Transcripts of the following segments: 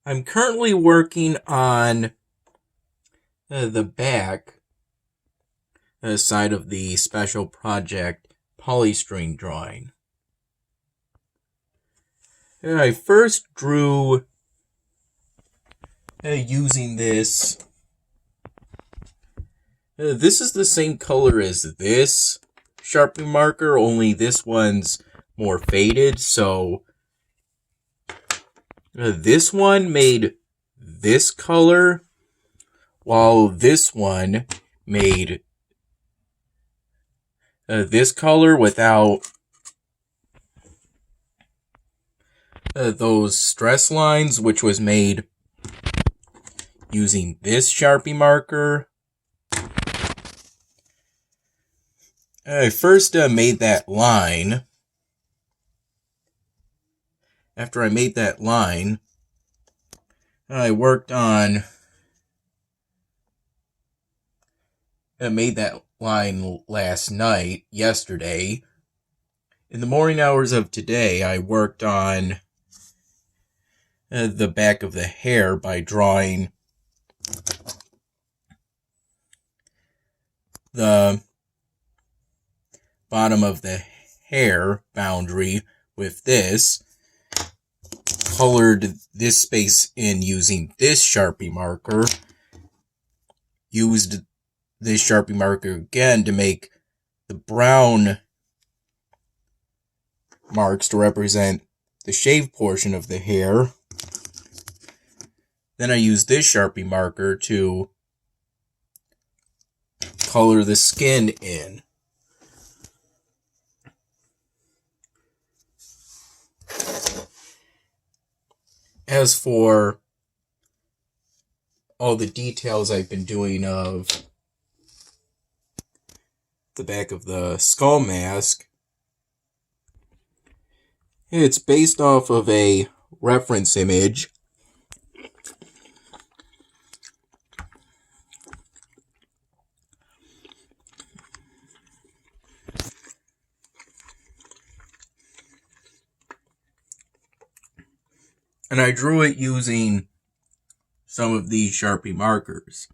I'm currently working on the back side of the special project polystyrene drawing. I first drew using this. This is the same color as this Sharpie marker, only this one's more faded, so this one made this color, while this one made this color without those stress lines, which was made using this Sharpie marker. I first made that line. After I made that line, I worked on made that line yesterday. In the morning hours of today, I worked on the back of the hair by drawing the bottom of the hair boundary with this. Colored this space in using this Sharpie marker. Used this Sharpie marker again to make the brown marks to represent the shaved portion of the hair. Then I used this Sharpie marker to color the skin in. As for all the details I've been doing of the back of the skull mask, it's based off of a reference image. And I drew it using some of these Sharpie markers.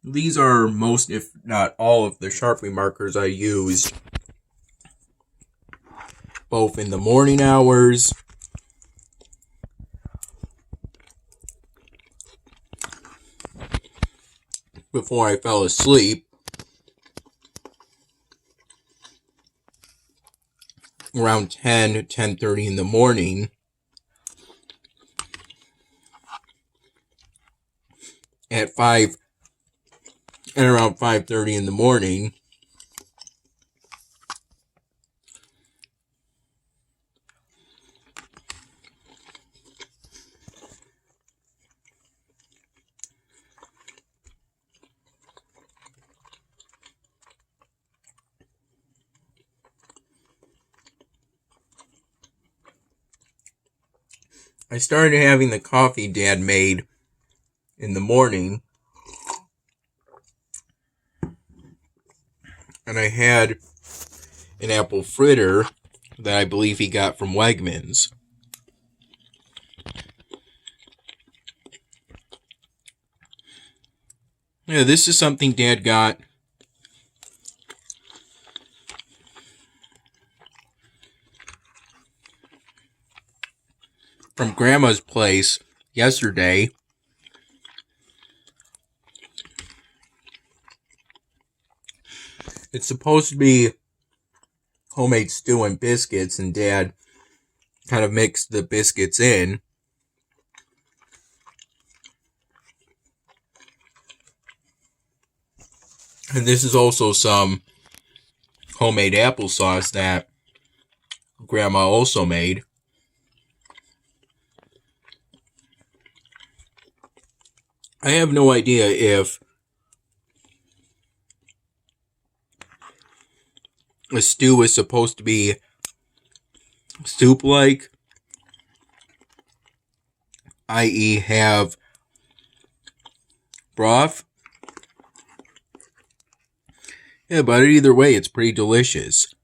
These are most, if not all, of the Sharpie markers I used both in the morning hours before I fell asleep, around 10:30 in the morning, at 5 and around 5:30 in the morning. I started having the coffee Dad made in the morning, and I had an apple fritter that I believe he got from Wegmans. Yeah, this is something Dad got from Grandma's place yesterday. It's supposed to be homemade stew and biscuits, and Dad kind of mixed the biscuits in. And this is also some homemade applesauce that Grandma also made. I have no idea if a stew is supposed to be soup-like, i.e. have broth. Yeah, but either way, it's pretty delicious.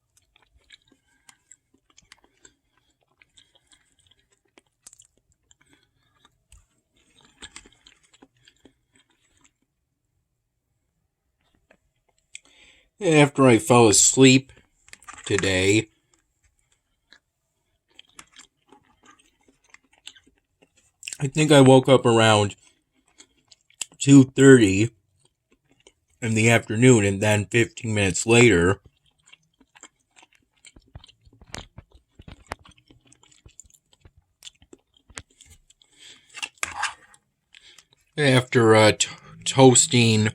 After I fell asleep today, I think I woke up around 2:30 in the afternoon, and then 15 minutes later, after toasting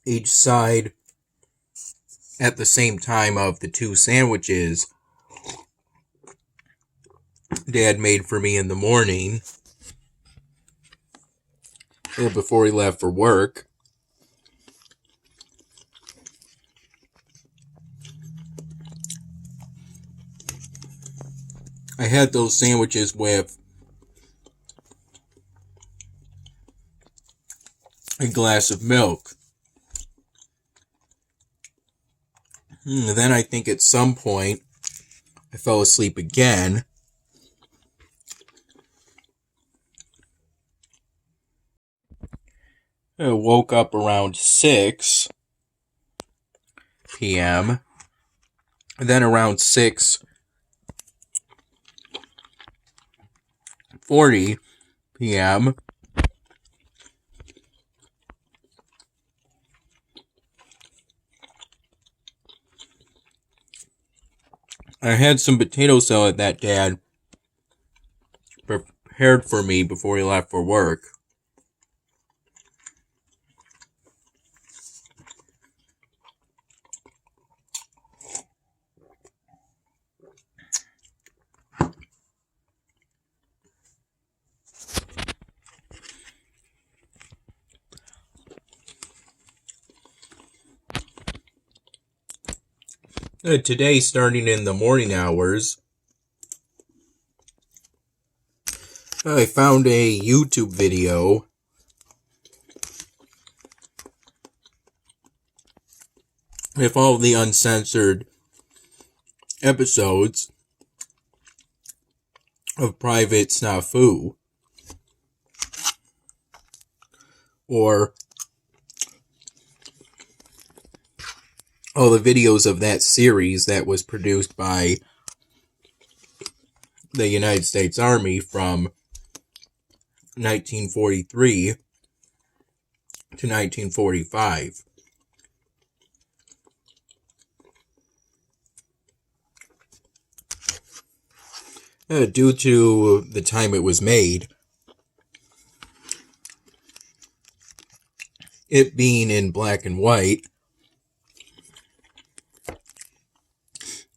each side at the same time of the two sandwiches Dad made for me in the morning before he left for work. I had those sandwiches with a glass of milk. Then I think at some point I fell asleep again. I woke up around 6 p.m. And then around 6:40 p.m. I had some potato salad that Dad prepared for me before he left for work. Today, starting in the morning hours, I found a YouTube video with all the uncensored episodes of Private Snafu, or all the videos of that series that was produced by the United States Army from 1943 to 1945. Due to the time it was made, it being in black and white,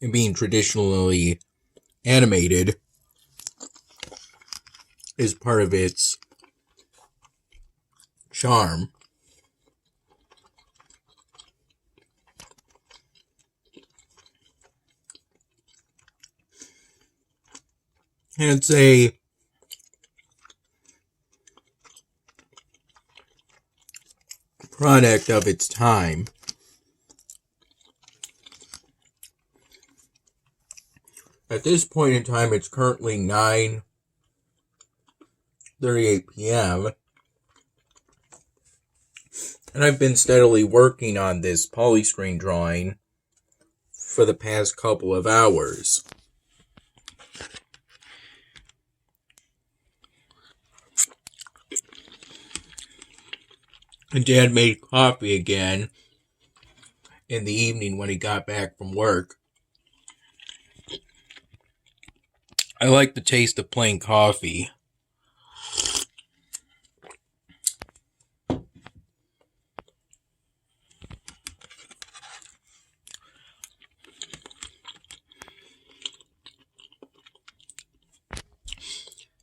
and being traditionally animated is part of its charm. And it's a product of its time. At this point in time, it's currently 9:38 p.m. And I've been steadily working on this polystyrene drawing for the past couple of hours. And Dad made coffee again in the evening when he got back from work. I like the taste of plain coffee.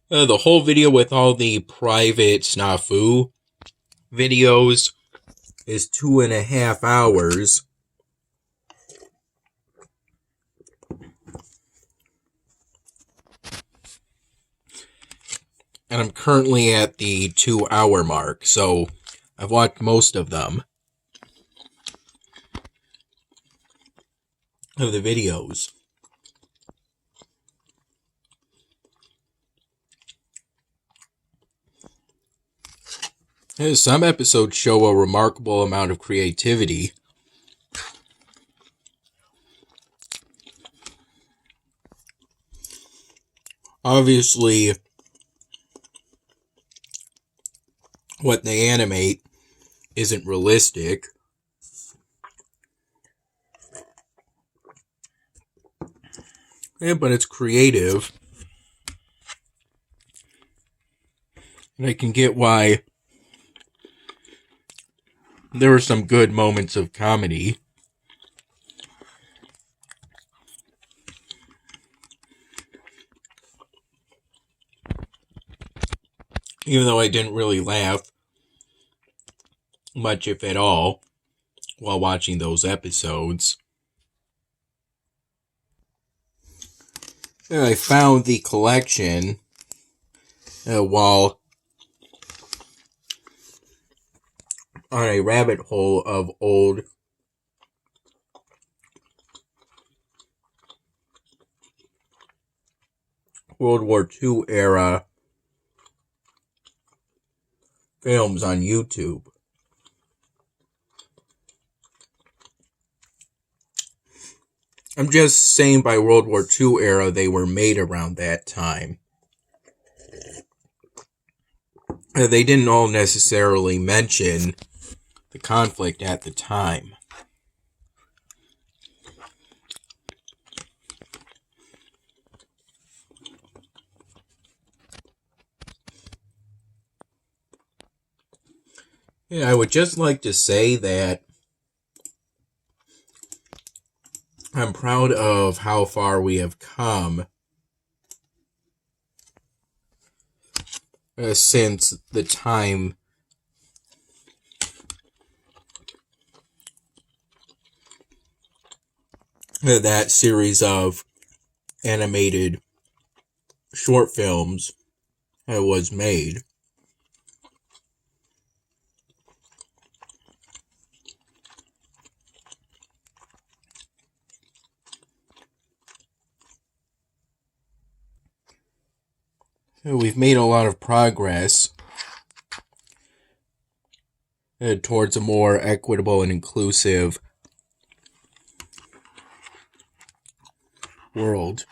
The whole video with all the Private Snafu videos is 2.5 hours. And I'm currently at the 2-hour mark, so I've watched most of them. Of the videos. Some episodes show a remarkable amount of creativity. Obviously, what they animate isn't realistic. Yeah, but it's creative. And I can get why there were some good moments of comedy. Even though I didn't really laugh much, if at all, while watching those episodes. I found the collection while on a rabbit hole of old World War II era films on YouTube. I'm just saying by World War II era, they were made around that time. They didn't all necessarily mention the conflict at the time. Yeah, I would just like to say that I'm proud of how far we have come since the time that series of animated short films was made. We've made a lot of progress towards a more equitable and inclusive world.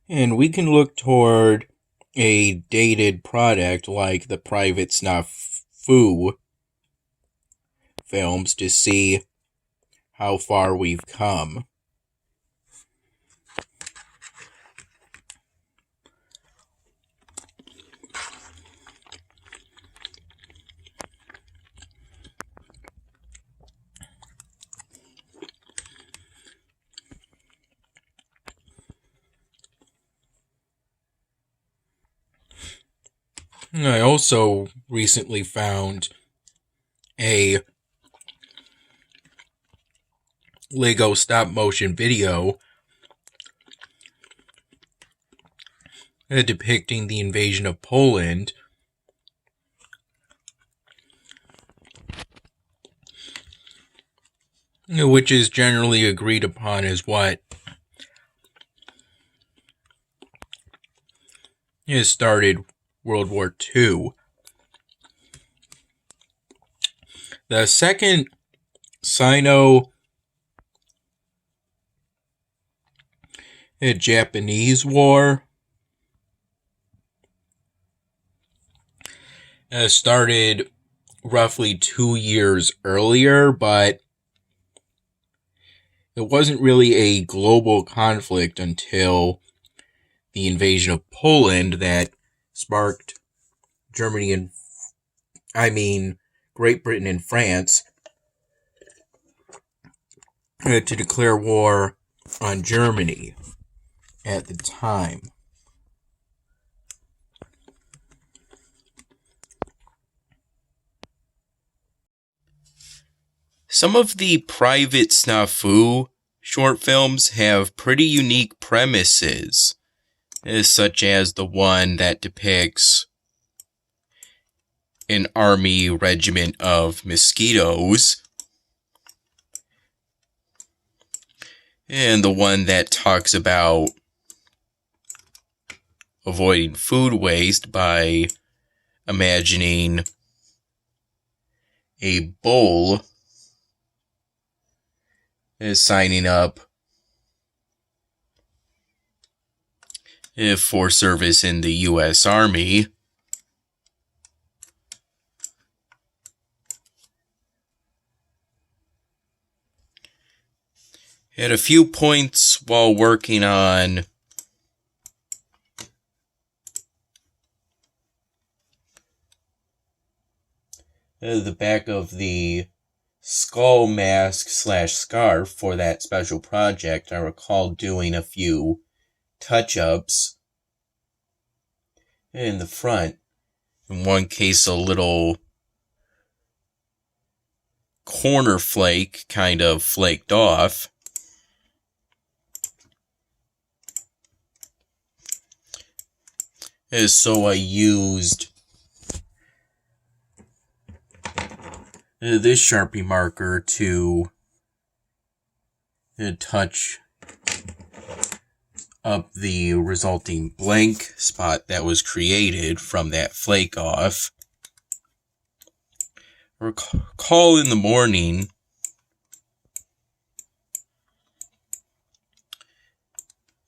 And we can look toward a dated product like the Private Snafu films to see how far we've come. I also recently found a Lego stop motion video depicting the invasion of Poland, which is generally agreed upon as what has started World War II. The second Sino-Japanese War started roughly 2 years earlier, but it wasn't really a global conflict until the invasion of Poland that sparked Great Britain and France to declare war on Germany at the time. Some of the Private Snafu short films have pretty unique premises, such as the one that depicts an army regiment of mosquitoes. And the one that talks about avoiding food waste by imagining a bull is signing up for service in the U.S. Army. At a few points while working on the back of the skull mask / scarf for that special project, I recall doing a few touch-ups in the front. In one case, a little corner flake kind of flaked off. And so I used this Sharpie marker to touch up the resulting blank spot that was created from that flake off. Recall in the morning,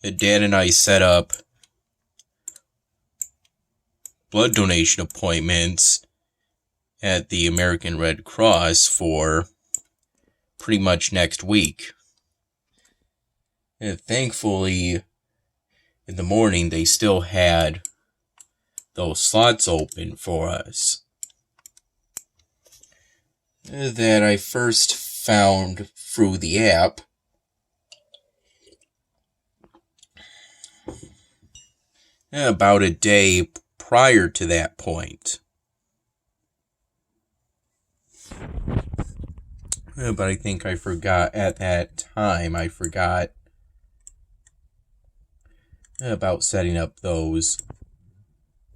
Dad and I set up blood donation appointments at the American Red Cross for pretty much next week. And thankfully, in the morning, they still had those slots open for us. That I first found through the app. About a day prior to that point. But I think I forgot at that time, I forgot about setting up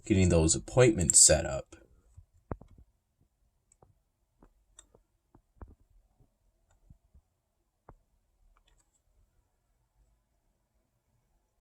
getting those appointments set up.